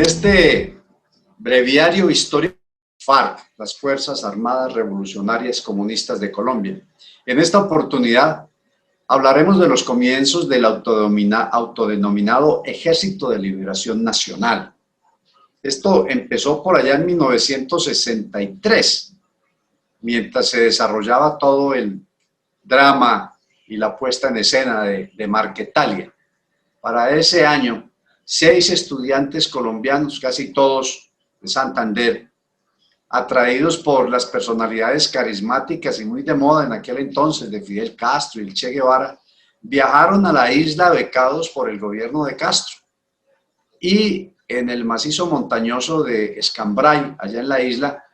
este breviario histórico, FARC, las Fuerzas Armadas Revolucionarias Comunistas de Colombia. En esta oportunidad hablaremos de los comienzos del autodenominado Ejército de Liberación Nacional. Esto empezó por allá en 1963, mientras se desarrollaba todo el drama y la puesta en escena de Marquetalia. Para ese año, 6 estudiantes colombianos, casi todos de Santander, atraídos por las personalidades carismáticas y muy de moda en aquel entonces de Fidel Castro y el Che Guevara, viajaron a la isla becados por el gobierno de Castro. Y en el macizo montañoso de Escambray, allá en la isla,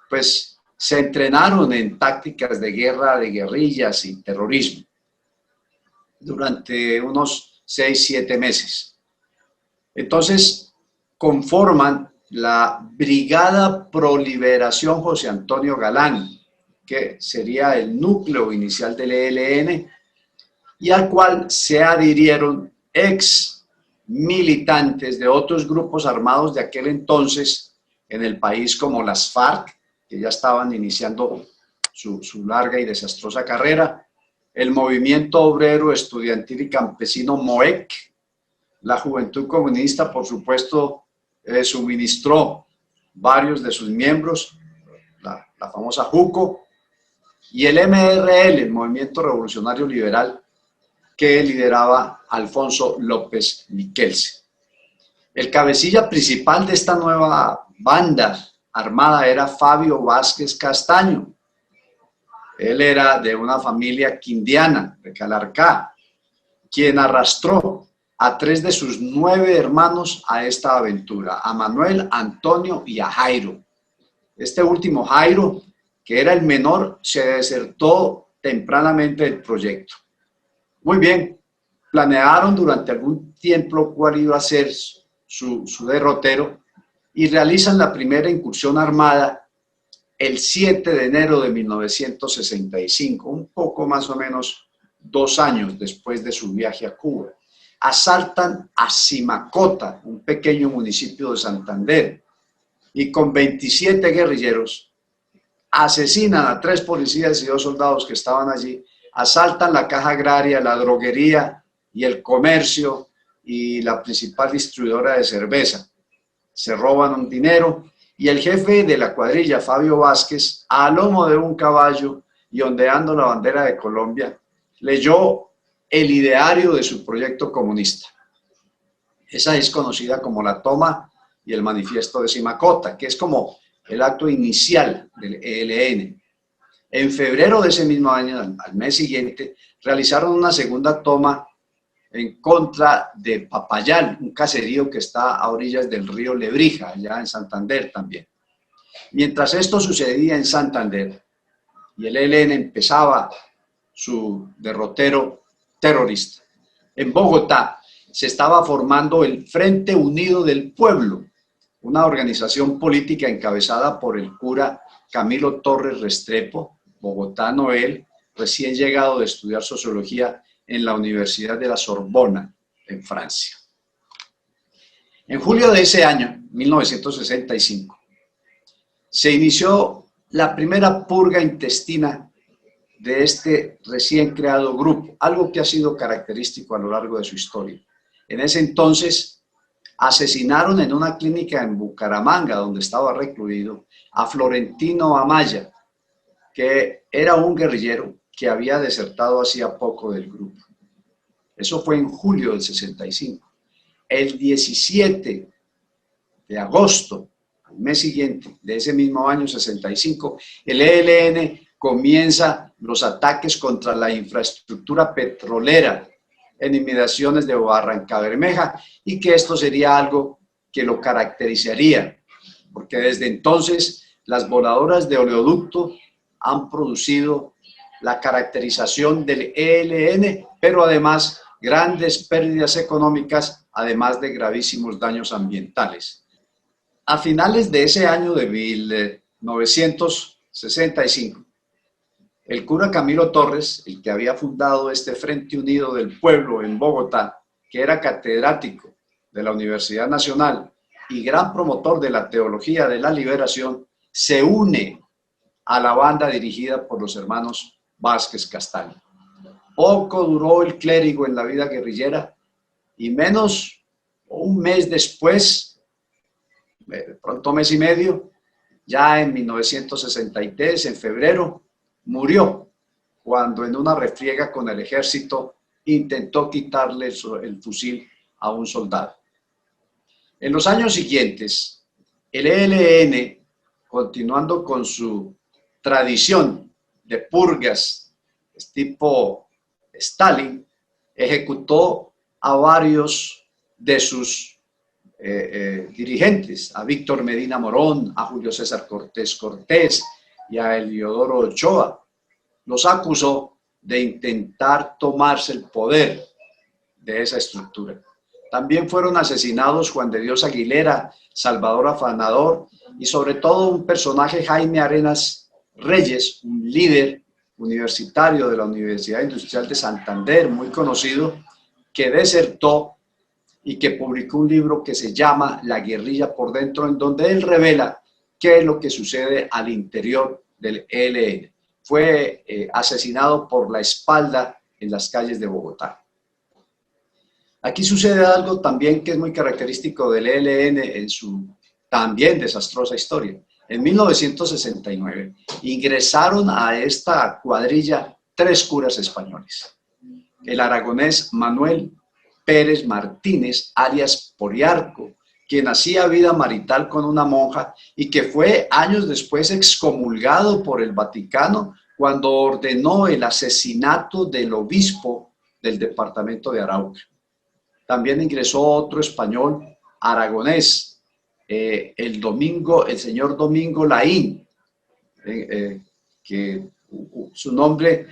pues se entrenaron en tácticas de guerra, de guerrillas y terrorismo durante unos 6-7 meses. Entonces conforman la Brigada Pro Liberación José Antonio Galán, que sería el núcleo inicial del ELN, y al cual se adhirieron ex militantes de otros grupos armados de aquel entonces en el país, como las FARC, que ya estaban iniciando su larga y desastrosa carrera, el Movimiento Obrero Estudiantil y Campesino MOEC, la Juventud Comunista, por supuesto, suministró varios de sus miembros, la famosa JUCO, y el MRL, el Movimiento Revolucionario Liberal, que lideraba Alfonso López Miquelsen. El cabecilla principal de esta nueva banda armada era Fabio Vázquez Castaño. Él era de una familia quindiana, de Calarcá, quien arrastró a 3 de sus 9 hermanos a esta aventura, a Manuel, Antonio y a Jairo. Este último, Jairo, que era el menor, se desertó tempranamente del proyecto. Muy bien, planearon durante algún tiempo cuál iba a ser su derrotero y realizan la primera incursión armada el 7 de enero de 1965, un poco más o menos 2 años después de su viaje a Cuba. Asaltan a Simacota, un pequeño municipio de Santander, y con 27 guerrilleros asesinan a 3 policías y 2 soldados que estaban allí, asaltan la caja agraria, la droguería y el comercio y la principal distribuidora de cerveza. Se roban un dinero y el jefe de la cuadrilla, Fabio Vázquez, a lomo de un caballo y ondeando la bandera de Colombia, leyó el ideario de su proyecto comunista. Esa es conocida como la toma y el manifiesto de Simacota, que es como el acto inicial del ELN. En febrero de ese mismo año, al mes siguiente, realizaron una segunda toma en contra de Papayal, un caserío que está a orillas del río Lebrija, allá en Santander también. Mientras esto sucedía en Santander y el ELN empezaba su derrotero terrorista, en Bogotá se estaba formando el Frente Unido del Pueblo, una organización política encabezada por el cura Camilo Torres Restrepo, bogotano él, recién llegado de estudiar sociología en la Universidad de la Sorbona, en Francia. En julio de ese año, 1965, se inició la primera purga intestina de este recién creado grupo, algo que ha sido característico a lo largo de su historia. En ese entonces asesinaron en una clínica en Bucaramanga, donde estaba recluido, a Florentino Amaya, que era un guerrillero que había desertado hacía poco del grupo. Eso fue en julio del 65. El 17 de agosto, al mes siguiente de ese mismo año 65, el ELN comienza los ataques contra la infraestructura petrolera en inmediaciones de Barrancabermeja, y que esto sería algo que lo caracterizaría, porque desde entonces las voladoras de oleoducto han producido la caracterización del ELN, pero además grandes pérdidas económicas, además de gravísimos daños ambientales. A finales de ese año de 1965, el cura Camilo Torres, el que había fundado este Frente Unido del Pueblo en Bogotá, que era catedrático de la Universidad Nacional y gran promotor de la teología de la liberación, se une a la banda dirigida por los hermanos Vázquez Castaño. Poco duró el clérigo en la vida guerrillera y menos un mes después, de pronto mes y medio, ya en 1963, en febrero, murió cuando en una refriega con el ejército intentó quitarle el fusil a un soldado. En los años siguientes, el ELN, continuando con su tradición de purgas tipo Stalin, ejecutó a varios de sus dirigentes, a Víctor Medina Morón, a Julio César Cortés Cortés y a Heliodoro Ochoa. Los acusó de intentar tomarse el poder de esa estructura. También fueron asesinados Juan de Dios Aguilera, Salvador Afanador y sobre todo un personaje, Jaime Arenas Reyes, un líder universitario de la Universidad Industrial de Santander, muy conocido, que desertó y que publicó un libro que se llama La guerrilla por dentro, en donde él revela qué es lo que sucede al interior del ELN. Fue asesinado por la espalda en las calles de Bogotá. Aquí sucede algo también que es muy característico del ELN en su también desastrosa historia. En 1969 ingresaron a esta cuadrilla 3 curas españoles. El aragonés Manuel Pérez Martínez, alias Poliarco, quien hacía vida marital con una monja y que fue años después excomulgado por el Vaticano cuando ordenó el asesinato del obispo del departamento de Arauca. También ingresó otro español aragonés, el señor Domingo Laín, que su nombre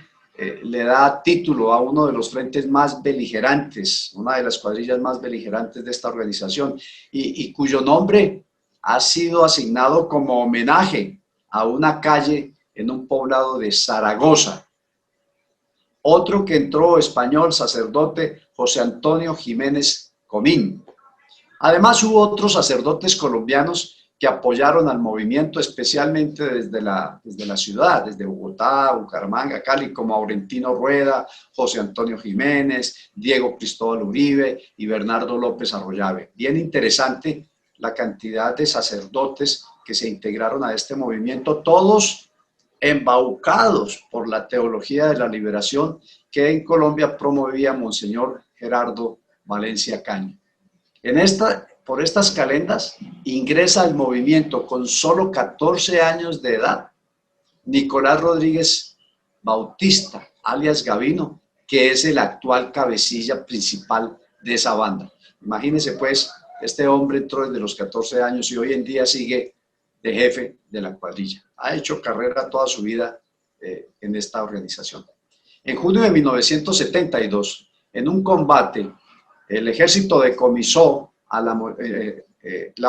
le da título a uno de los frentes más beligerantes, una de las cuadrillas más beligerantes de esta organización, y cuyo nombre ha sido asignado como homenaje a una calle en un poblado de Zaragoza. Otro que entró español, sacerdote José Antonio Jiménez Comín. Además hubo otros sacerdotes colombianos que apoyaron al movimiento, especialmente desde la ciudad, desde Bogotá, Bucaramanga, Cali, como Aurentino Rueda, José Antonio Jiménez, Diego Cristóbal Uribe y Bernardo López Arroyave. Bien interesante la cantidad de sacerdotes que se integraron a este movimiento, todos embaucados por la teología de la liberación que en Colombia promovía Monseñor Gerardo Valencia Caño. Por estas calendas ingresa al movimiento con solo 14 años de edad Nicolás Rodríguez Bautista, alias Gavino, que es el actual cabecilla principal de esa banda. Imagínense pues, este hombre entró desde los 14 años y hoy en día sigue de jefe de la cuadrilla. Ha hecho carrera toda su vida en esta organización. En junio de 1972, en un combate, el ejército decomisó a la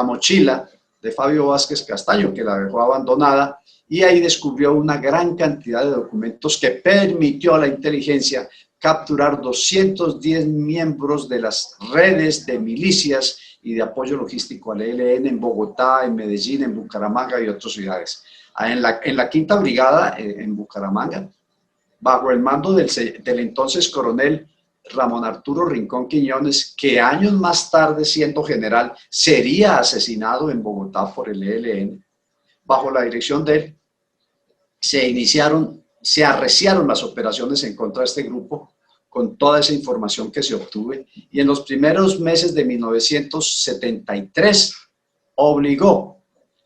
mochila de Fabio Vázquez Castaño, que la dejó abandonada, y ahí descubrió una gran cantidad de documentos que permitió a la inteligencia capturar 210 miembros de las redes de milicias y de apoyo logístico al ELN en Bogotá, en Medellín, en Bucaramanga y otras ciudades. En la quinta brigada en Bucaramanga, bajo el mando del entonces coronel Ramón Arturo Rincón Quiñones, que años más tarde, siendo general, sería asesinado en Bogotá por el ELN. Bajo la dirección de él, se arreciaron las operaciones en contra de este grupo con toda esa información que se obtuvo, y en los primeros meses de 1973 obligó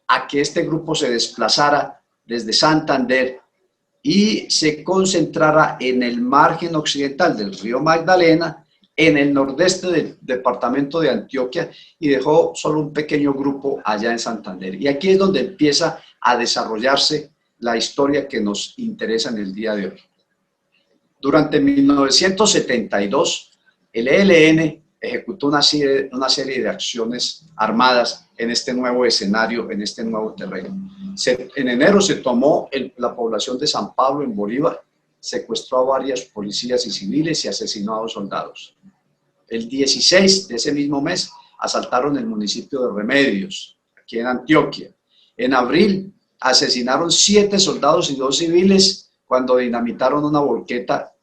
a que este grupo se desplazara desde Santander y se concentrara en el margen occidental del río Magdalena, en el nordeste del departamento de Antioquia, y dejó solo un pequeño grupo allá en Santander. Y aquí es donde empieza a desarrollarse la historia que nos interesa en el día de hoy. Durante 1972, el ELN ejecutó una serie de acciones armadas en este nuevo escenario, en este nuevo terreno. En enero se tomó la población de San Pablo en Bolívar, secuestró a varias policías y civiles y asesinó a 2 soldados. El 16 de ese mismo mes asaltaron el municipio de Remedios, aquí en Antioquia. En abril asesinaron 7 soldados y 2 civiles cuando dinamitaron una volqueta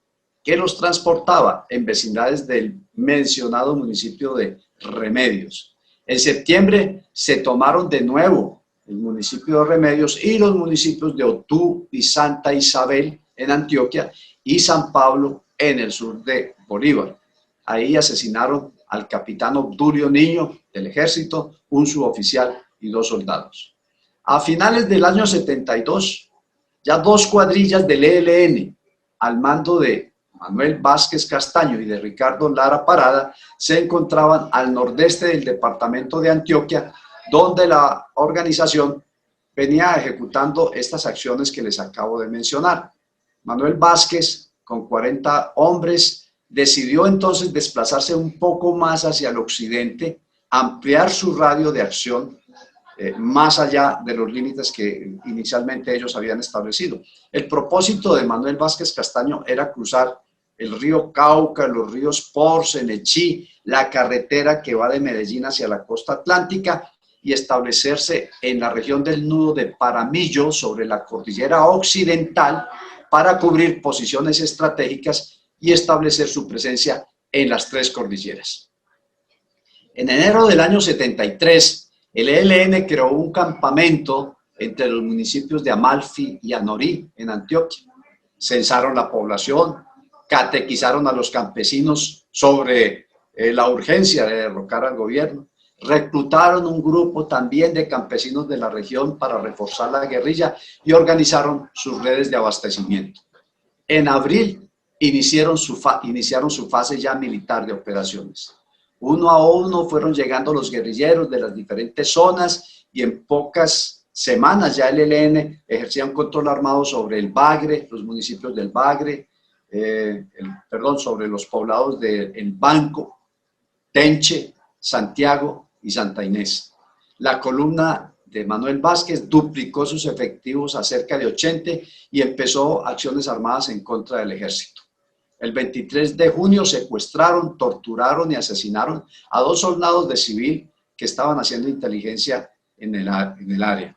que los transportaba en vecindades del mencionado municipio de Remedios. En septiembre se tomaron de nuevo el municipio de Remedios y los municipios de Otú y Santa Isabel en Antioquia y San Pablo en el sur de Bolívar. Ahí asesinaron al capitán Obdulio Niño del ejército, un suboficial y 2 soldados. A finales del año 72, ya 2 cuadrillas del ELN al mando de Manuel Vázquez Castaño y de Ricardo Lara Parada se encontraban al nordeste del departamento de Antioquia, donde la organización venía ejecutando estas acciones que les acabo de mencionar. Manuel Vázquez, con 40 hombres, decidió entonces desplazarse un poco más hacia el occidente, ampliar su radio de acción más allá de los límites que inicialmente ellos habían establecido. El propósito de Manuel Vázquez Castaño era cruzar el río Cauca, los ríos Porce, Nechí, la carretera que va de Medellín hacia la costa atlántica y establecerse en la región del nudo de Paramillo sobre la cordillera occidental para cubrir posiciones estratégicas y establecer su presencia en las 3 cordilleras. En enero del año 73, el ELN creó un campamento entre los municipios de Amalfi y Anorí, en Antioquia. Censaron la población, catequizaron a los campesinos sobre la urgencia de derrocar al gobierno, reclutaron un grupo también de campesinos de la región para reforzar la guerrilla y organizaron sus redes de abastecimiento. En abril iniciaron su fase ya militar de operaciones. Uno a uno fueron llegando los guerrilleros de las diferentes zonas y en pocas semanas ya el ELN ejercía un control armado sobre el Bagre, los municipios del Bagre, sobre los poblados de El Banco, Tenche, Santiago y Santa Inés. La columna de Manuel Vázquez duplicó sus efectivos a cerca de 80 y empezó acciones armadas en contra del ejército. El 23 de junio secuestraron, torturaron y asesinaron a 2 soldados de civil que estaban haciendo inteligencia en el área.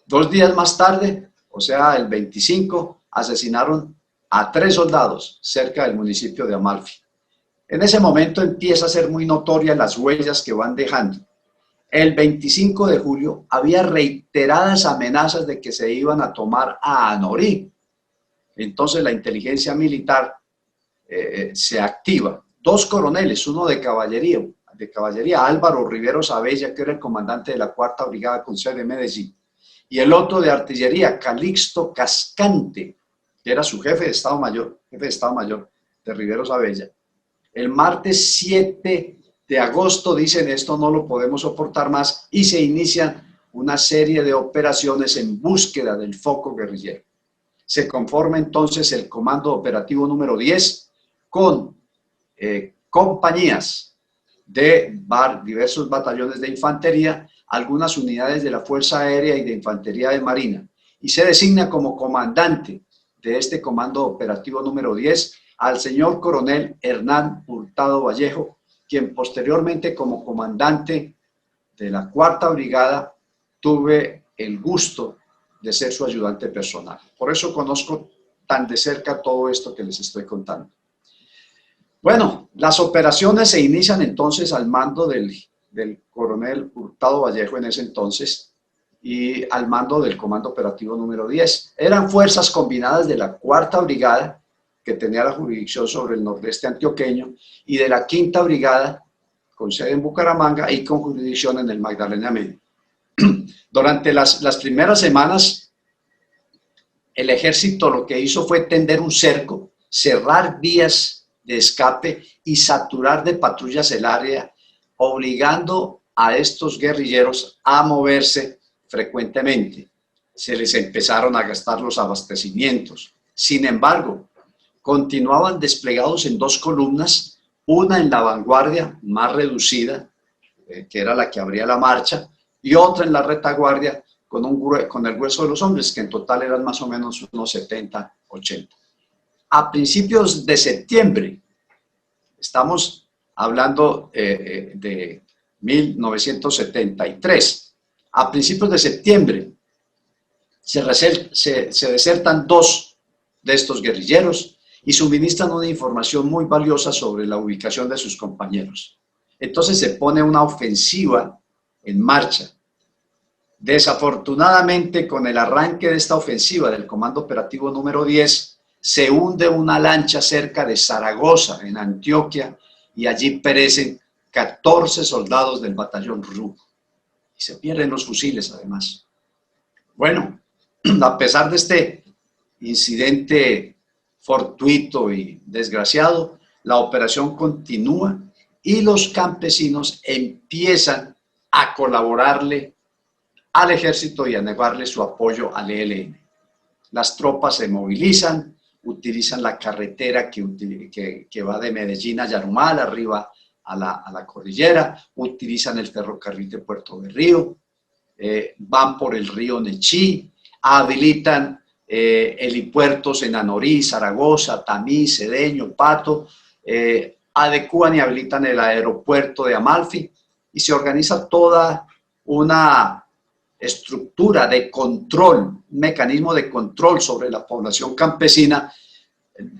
2 días más tarde, o sea, el 25, asesinaron a 3 soldados cerca del municipio de Amalfi. En ese momento empieza a ser muy notoria las huellas que van dejando. El 25 de julio había reiteradas amenazas de que se iban a tomar a Anorí. Entonces la inteligencia militar se activa. 2 coroneles, uno de caballería, Álvaro Riveros Abella, que era el comandante de la 4ª Brigada con sede en Medellín, y el otro de artillería, Calixto Cascante, que era su jefe de Estado Mayor de Riveros Abella. El martes 7 de agosto dicen: esto no lo podemos soportar más, y se inician una serie de operaciones en búsqueda del foco guerrillero. Se conforma entonces el Comando Operativo número 10 con compañías de diversos batallones de infantería, algunas unidades de la Fuerza Aérea y de Infantería de Marina, y se designa como comandante de este Comando Operativo número 10 al señor coronel Hernán Hurtado Vallejo, quien posteriormente como comandante de la 4ª Brigada tuve el gusto de ser su ayudante personal. Por eso conozco tan de cerca todo esto que les estoy contando. Bueno, las operaciones se inician entonces al mando del coronel Hurtado Vallejo en ese entonces y al mando del Comando Operativo número 10. Eran fuerzas combinadas de la 4ª Brigada, que tenía la jurisdicción sobre el nordeste antioqueño, y de la 5ª Brigada, con sede en Bucaramanga y con jurisdicción en el Magdalena Medio. Durante las primeras semanas, el ejército lo que hizo fue tender un cerco, cerrar vías de escape y saturar de patrullas el área, obligando a estos guerrilleros a moverse frecuentemente. Se les empezaron a gastar los abastecimientos. Sin embargo, continuaban desplegados en 2 columnas, una en la vanguardia más reducida, que era la que abría la marcha, y otra en la retaguardia con el grueso de los hombres, que en total eran más o menos unos 70, 80. A principios de septiembre, estamos hablando de 1973. A principios de septiembre se desertan 2 de estos guerrilleros y suministran una información muy valiosa sobre la ubicación de sus compañeros. Entonces se pone una ofensiva en marcha. Desafortunadamente, con el arranque de esta ofensiva del Comando Operativo número 10, se hunde una lancha cerca de Zaragoza, en Antioquia, y allí perecen 14 soldados del batallón RU. Y se pierden los fusiles, además. Bueno, a pesar de este incidente fortuito y desgraciado, la operación continúa y los campesinos empiezan a colaborarle al ejército y a negarle su apoyo al ELN. Las tropas se movilizan, utilizan la carretera que va de Medellín a Yarumal, arriba a la cordillera, utilizan el ferrocarril de Puerto Berrío, van por el río Nechí, habilitan helipuertos en Anorí, Zaragoza, Tamí, Cedeño, Pato, adecúan y habilitan el aeropuerto de Amalfi y se organiza toda una estructura de control, un mecanismo de control sobre la población campesina,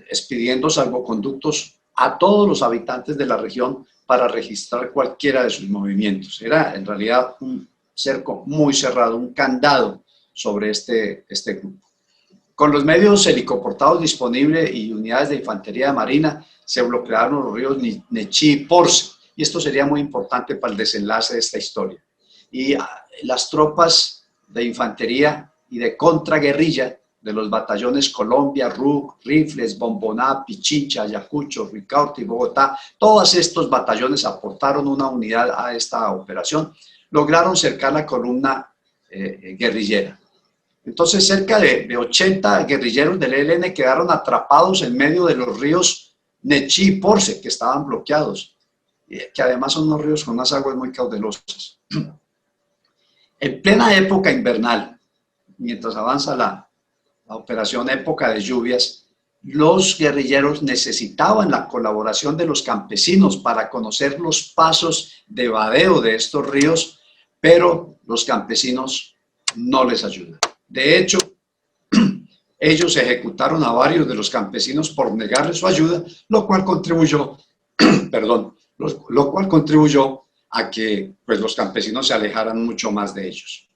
expidiendo salvoconductos a todos los habitantes de la región para registrar cualquiera de sus movimientos. Era en realidad un cerco muy cerrado, un candado sobre este grupo. Con los medios helicoportados disponibles y unidades de infantería marina, se bloquearon los ríos Nechí y Porce, y esto sería muy importante para el desenlace de esta historia. Y las tropas de infantería y de contraguerrilla de los batallones Colombia, RUC, Rifles, Bomboná, Pichincha, Ayacucho, Ricaurte y Bogotá, todos estos batallones aportaron una unidad a esta operación, lograron cercar la columna guerrillera. Entonces cerca de 80 guerrilleros del ELN quedaron atrapados en medio de los ríos Nechí y Porce, que estaban bloqueados, que además son unos ríos con unas aguas muy caudalosas. En plena época invernal, mientras avanza la operación época de lluvias, los guerrilleros necesitaban la colaboración de los campesinos para conocer los pasos de vadeo de estos ríos, pero los campesinos no les ayudan. De hecho, ellos ejecutaron a varios de los campesinos por negarles su ayuda, lo cual contribuyó, lo cual contribuyó a que pues, los campesinos se alejaran mucho más de ellos.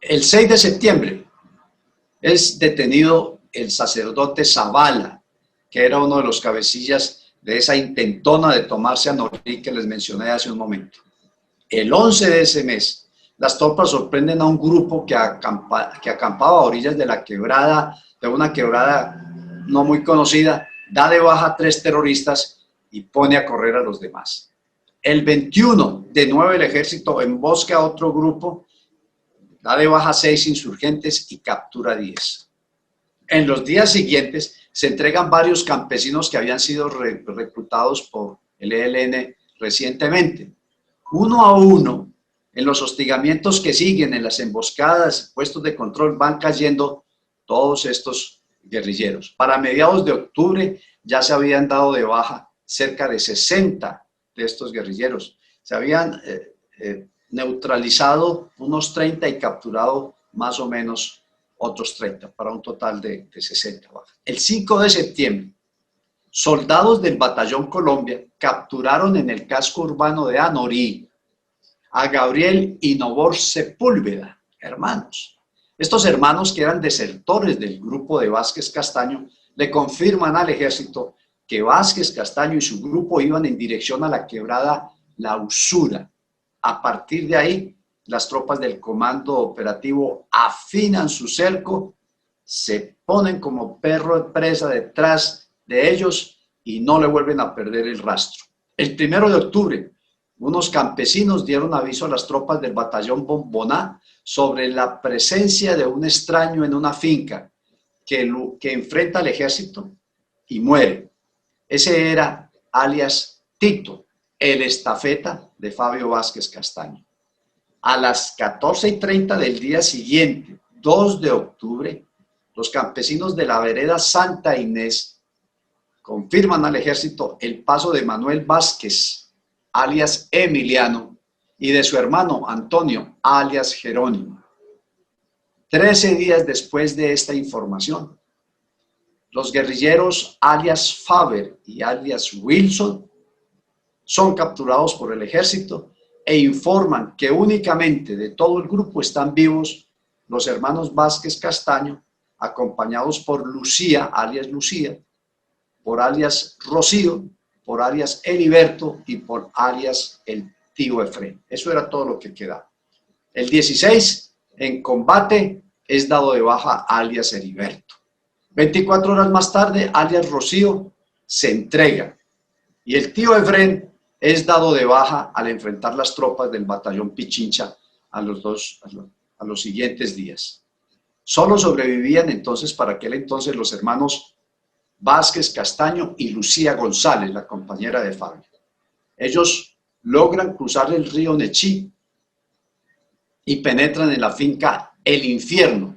El 6 de septiembre es detenido el sacerdote Zavala, que era uno de los cabecillas de esa intentona de tomarse a Anorí que les mencioné hace un momento. El 11 de ese mes, las tropas sorprenden a un grupo que acampaba a orillas de la quebrada, de una quebrada no muy conocida, da de baja a 3 terroristas y pone a correr a los demás. El 21, de nuevo el ejército embosca a otro grupo, da de baja a 6 insurgentes y captura 10. En los días siguientes se entregan varios campesinos que habían sido reclutados por el ELN recientemente. Uno a uno, en los hostigamientos que siguen, en las emboscadas, puestos de control, van cayendo todos estos guerrilleros. Para mediados de octubre ya se habían dado de baja cerca de 60 de estos guerrilleros. Se habían neutralizado unos 30 y capturado más o menos otros 30, para un total de 60 bajas. El 5 de septiembre, soldados del Batallón Colombia capturaron en el casco urbano de Anorí a Gabriel y Nobor Sepúlveda, hermanos. Estos hermanos, que eran desertores del grupo de Vázquez Castaño, le confirman al ejército que Vázquez Castaño y su grupo iban en dirección a la quebrada La Usura. A partir de ahí, las tropas del comando operativo afinan su cerco, se ponen como perro de presa detrás de ellos y no le vuelven a perder el rastro. El 1 de octubre, unos campesinos dieron aviso a las tropas del batallón Bomboná sobre la presencia de un extraño en una finca que enfrenta al ejército y muere. Ese era alias Tito, el estafeta de Fabio Vázquez Castaño. A las 14:30 del día siguiente, 2 de octubre, los campesinos de la vereda Santa Inés confirman al ejército el paso de Manuel Vázquez alias Emiliano, y de su hermano Antonio, alias Jerónimo. 13 días después de esta información, los guerrilleros alias Faber y alias Wilson son capturados por el ejército e informan que únicamente de todo el grupo están vivos los hermanos Vázquez Castaño, acompañados por Lucía, alias Lucía, por alias Rocío, por alias Heriberto y por alias el tío Efrén. Eso era todo lo que quedaba. El 16, en combate, es dado de baja alias Heriberto. 24 horas más tarde, alias Rocío se entrega y el tío Efrén es dado de baja al enfrentar las tropas del batallón Pichincha a los siguientes días. Solo sobrevivían entonces para aquel entonces los hermanos Vázquez Castaño y Lucía González, la compañera de Fabio. Ellos logran cruzar el río Nechí y penetran en la finca El Infierno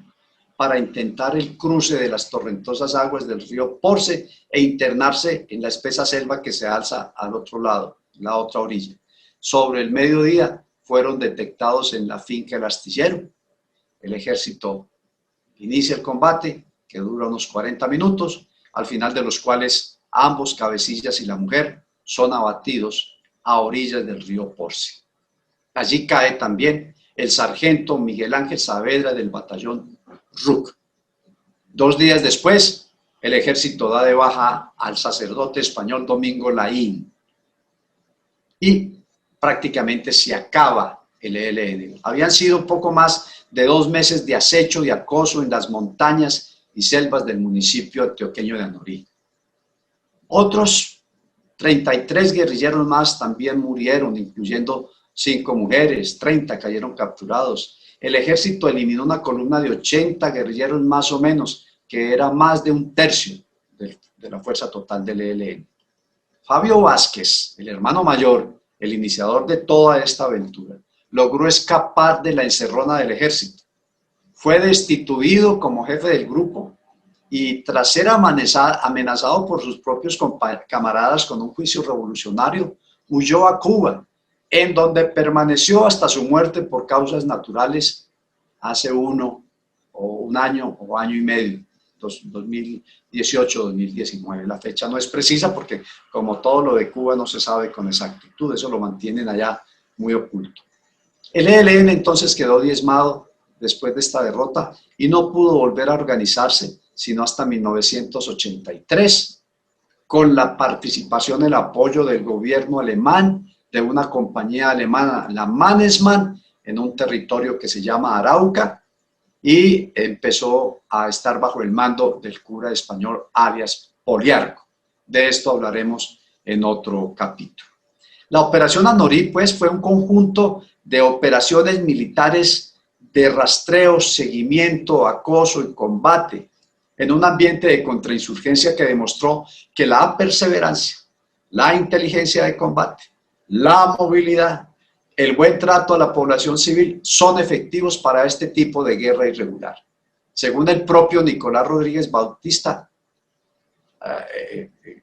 para intentar el cruce de las torrentosas aguas del río Porce e internarse en la espesa selva que se alza al otro lado, la otra orilla. Sobre el mediodía fueron detectados en la finca El Astillero. El ejército inicia el combate, que dura unos 40 minutos, al final de los cuales ambos cabecillas y la mujer son abatidos a orillas del río Porce. Allí cae también el sargento Miguel Ángel Saavedra del batallón RUC. 2 días después, el ejército da de baja al sacerdote español Domingo Laín y prácticamente se acaba el ELN. Habían sido poco más de 2 meses de acecho y acoso en las montañas y selvas del municipio antioqueño de Anorí. Otros 33 guerrilleros más también murieron, incluyendo 5 mujeres, 30 cayeron capturados. El ejército eliminó una columna de 80 guerrilleros más o menos, que era más de 1/3 de la fuerza total del ELN. Fabio Vázquez, el hermano mayor, el iniciador de toda esta aventura, logró escapar de la encerrona del ejército. Fue destituido como jefe del grupo y tras ser amenazado por sus propios camaradas con un juicio revolucionario, huyó a Cuba, en donde permaneció hasta su muerte por causas naturales hace un año o año y medio, 2018-2019. La fecha no es precisa porque, como todo lo de Cuba, no se sabe con exactitud, eso lo mantienen allá muy oculto. El ELN entonces quedó diezmado después de esta derrota y no pudo volver a organizarse sino hasta 1983, con la participación y el apoyo del gobierno alemán, de una compañía alemana, la Mannesmann, en un territorio que se llama Arauca, y empezó a estar bajo el mando del cura español alias Poliarco. De esto hablaremos en otro capítulo. La operación Anorí, pues, fue un conjunto de operaciones militares de rastreo, seguimiento, acoso y combate en un ambiente de contrainsurgencia que demostró que la perseverancia, la inteligencia de combate, la movilidad, el buen trato a la población civil son efectivos para este tipo de guerra irregular. Según el propio Nicolás Rodríguez Bautista,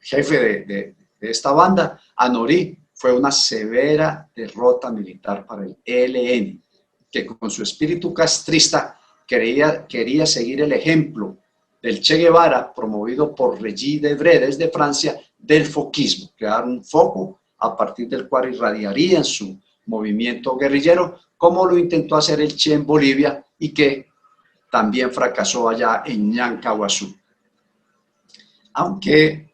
jefe de esta banda, Anorí fue una severa derrota militar para el ELN, que con su espíritu castrista quería seguir el ejemplo del Che Guevara, promovido por Regis Debray desde Francia, del foquismo, crear un foco a partir del cual irradiaría en su movimiento guerrillero, como lo intentó hacer el Che en Bolivia y que también fracasó allá en Ñancahuazú. Aunque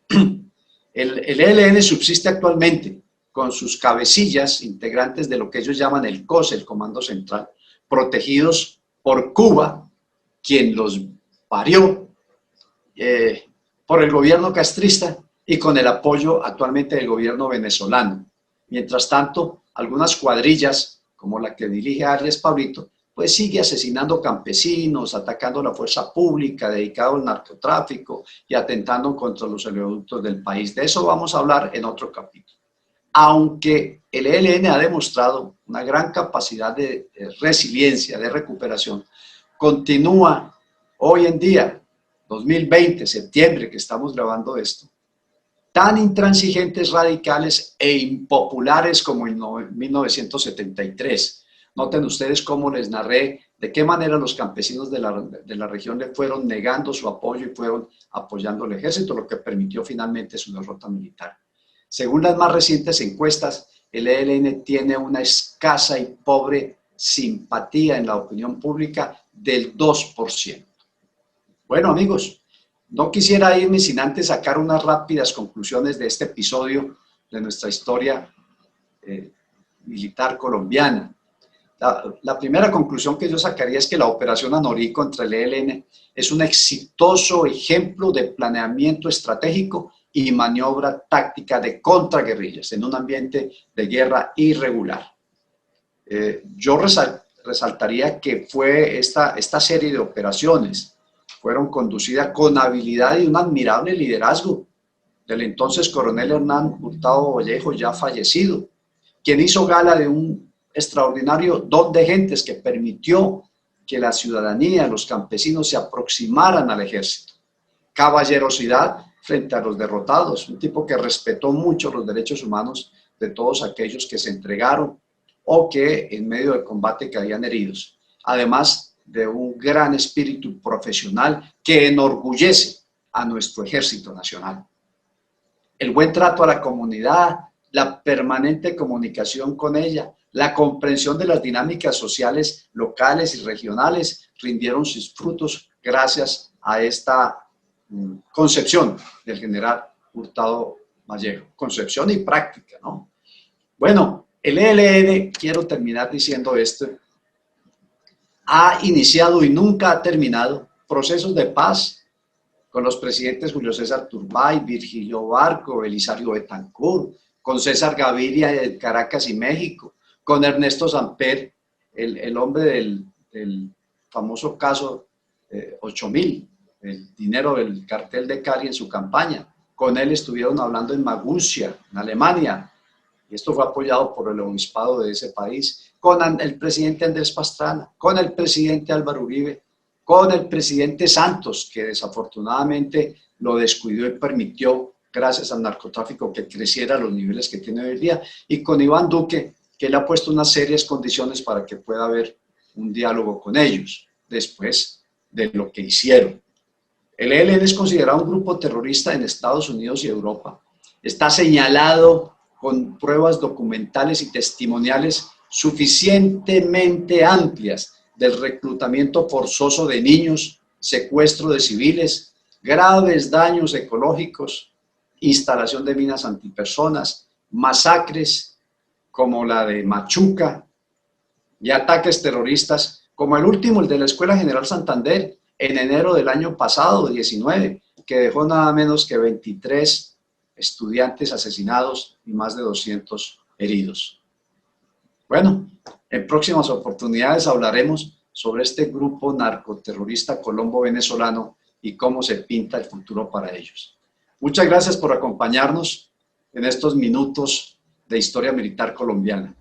el ELN subsiste actualmente con sus cabecillas, integrantes de lo que ellos llaman el COS, el Comando Central, protegidos por Cuba, quien los parió, por el gobierno castrista y con el apoyo actualmente del gobierno venezolano. Mientras tanto, algunas cuadrillas, como la que dirige Arias Pablito, pues sigue asesinando campesinos, atacando la fuerza pública, dedicado al narcotráfico y atentando contra los oleoductos del país. De eso vamos a hablar en otro capítulo. Aunque el ELN ha demostrado una gran capacidad de resiliencia, de recuperación, continúa hoy en día, 2020, septiembre, que estamos grabando esto, tan intransigentes, radicales e impopulares como en 1973. Noten ustedes cómo les narré de qué manera los campesinos de la región le fueron negando su apoyo y fueron apoyando al ejército, lo que permitió finalmente su derrota militar. Según las más recientes encuestas, el ELN tiene una escasa y pobre simpatía en la opinión pública del 2%. Bueno, amigos, no quisiera irme sin antes sacar unas rápidas conclusiones de este episodio de nuestra historia militar colombiana. La primera conclusión que yo sacaría es que la operación Anorí contra el ELN es un exitoso ejemplo de planeamiento estratégico y maniobra táctica de contraguerrillas en un ambiente de guerra irregular. Yo resaltaría que fue esta serie de operaciones fueron conducidas con habilidad y un admirable liderazgo del entonces coronel Hernán Hurtado Vallejo, ya fallecido, quien hizo gala de un extraordinario don de gentes que permitió que la ciudadanía, los campesinos se aproximaran al ejército. Caballerosidad frente a los derrotados, un tipo que respetó mucho los derechos humanos de todos aquellos que se entregaron o que en medio del combate caían heridos. Además de un gran espíritu profesional que enorgullece a nuestro Ejército Nacional. El buen trato a la comunidad, la permanente comunicación con ella, la comprensión de las dinámicas sociales locales y regionales rindieron sus frutos gracias a esta concepción del general Hurtado Vallejo. Concepción y práctica, ¿no? Bueno, el ELN, quiero terminar diciendo esto, ha iniciado y nunca ha terminado procesos de paz con los presidentes Julio César Turbay, Virgilio Barco, Belisario Betancur, con César Gaviria de Caracas y México, con Ernesto Samper, el hombre del famoso caso 8000, el dinero del cartel de Cali en su campaña. Con él estuvieron hablando en Maguncia, en Alemania, y esto fue apoyado por el obispado de ese país, con el presidente Andrés Pastrana, con el presidente Álvaro Uribe, con el presidente Santos, que desafortunadamente lo descuidó y permitió, gracias al narcotráfico, que creciera a los niveles que tiene hoy en día, y con Iván Duque, que le ha puesto unas serias condiciones para que pueda haber un diálogo con ellos, después de lo que hicieron. El ELN es considerado un grupo terrorista en Estados Unidos y Europa. Está señalado con pruebas documentales y testimoniales suficientemente amplias del reclutamiento forzoso de niños, secuestro de civiles, graves daños ecológicos, instalación de minas antipersonas, masacres como la de Machuca y ataques terroristas como el último, el de la Escuela General Santander, en enero del año pasado, 19, que dejó nada menos que 23 estudiantes asesinados y más de 200 heridos. Bueno, en próximas oportunidades hablaremos sobre este grupo narcoterrorista colombo-venezolano y cómo se pinta el futuro para ellos. Muchas gracias por acompañarnos en estos minutos de historia militar colombiana.